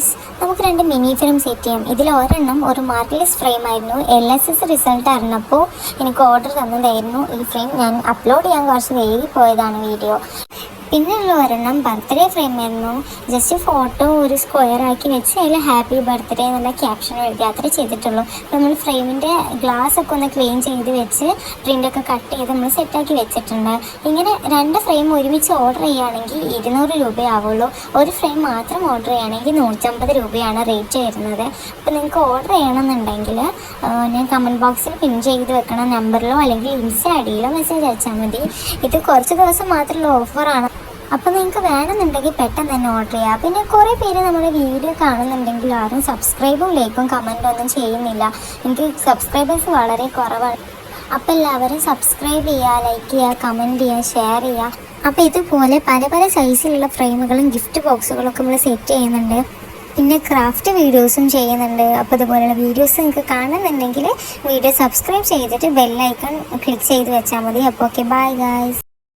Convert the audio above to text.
Guys, നമുക്ക് രണ്ട് mini frame set ചെയ്യാം. ഇതിൽ ഒരെണ്ണം ഒരു മാർക്കലെസ് ഫ്രെയിം ആയിരുന്നു. LSS റിസൾട്ട് അറിഞ്ഞപ്പോൾ എനിക്ക് ഓർഡർ തന്നതായിരുന്നു ഈ ഫ്രെയിം. ഞാൻ അപ്ലോഡ് ചെയ്യാൻ കുറച്ച് വൈകി പോയതാണ് വീഡിയോ. പിന്നെയുള്ള ഒരെണ്ണം ബർത്ത്ഡേ ഫ്രെയിം ആയിരുന്നു. ജസ്റ്റ് ഫോട്ടോ ഒരു സ്ക്വയർ ആക്കി വെച്ച് അതിൽ ഹാപ്പി ബർത്ത്ഡേ എന്നുള്ള ക്യാപ്ഷൻ എഴുതി അത്രേ ചെയ്തിട്ടുള്ളൂ. നമ്മൾ ഫ്രെയിമിൻ്റെ ഗ്ലാസ് ഒക്കെ ഒന്ന് ക്ലീൻ ചെയ്ത് വെച്ച് പ്രിൻ്റൊക്കെ കട്ട് ചെയ്ത് നമ്മൾ സെറ്റാക്കി വെച്ചിട്ടുണ്ട്. ഇങ്ങനെ രണ്ട് ഫ്രെയിം ഒരുമിച്ച് ഓർഡർ ചെയ്യുകയാണെങ്കിൽ 200 രൂപയാവുള്ളൂ. ഒരു ഫ്രെയിം മാത്രം ഓർഡർ ചെയ്യുകയാണെങ്കിൽ 150 രൂപയാണ് റേറ്റ് വരുന്നത്. അപ്പോൾ നിങ്ങൾക്ക് ഓർഡർ ചെയ്യണമെന്നുണ്ടെങ്കിൽ ഞാൻ കമൻറ്റ് ബോക്സിൽ പിൻ ചെയ്ത് വെക്കണ നമ്പറിലോ അല്ലെങ്കിൽ ഇൻസ്റ്റ ഐഡിയിലോ മെസ്സേജ് അയച്ചാൽ മതി. ഇത് കുറച്ച് ദിവസം മാത്രമുള്ള ഓഫറാണ്. അപ്പോൾ നിങ്ങൾക്ക് വേണമെന്നുണ്ടെങ്കിൽ പെട്ടെന്ന് തന്നെ ഓർഡർ ചെയ്യുക. പിന്നെ കുറേ പേര് നമ്മുടെ വീഡിയോ കാണുന്നുണ്ടെങ്കിൽ ആരും സബ്സ്ക്രൈബും ലൈക്കും കമൻറ്റും ഒന്നും ചെയ്യുന്നില്ല. എനിക്ക് സബ്സ്ക്രൈബേഴ്സ് വളരെ കുറവാണ്. അപ്പോൾ എല്ലാവരും സബ്സ്ക്രൈബ് ചെയ്യുക, ലൈക്ക് ചെയ്യുക, കമൻറ്റ് ചെയ്യുക, ഷെയർ ചെയ്യുക. അപ്പോൾ ഇതുപോലെ പല പല സൈസിലുള്ള ഫ്രെയിമുകളും ഗിഫ്റ്റ് ബോക്സുകളൊക്കെ നമ്മൾ സെറ്റ് ചെയ്യുന്നുണ്ട്. പിന്നെ ക്രാഫ്റ്റ് വീഡിയോസും ചെയ്യുന്നുണ്ട്. അപ്പോൾ ഇതുപോലെയുള്ള വീഡിയോസ് നിങ്ങൾക്ക് കാണുന്നുണ്ടെങ്കിൽ വീഡിയോ സബ്സ്ക്രൈബ് ചെയ്തിട്ട് ബെൽ ഐക്കൺ ക്ലിക്ക് ചെയ്ത് വെച്ചാൽ മതി. അപ്പോൾ ഓക്കെ, ബൈ ഗൈസ്.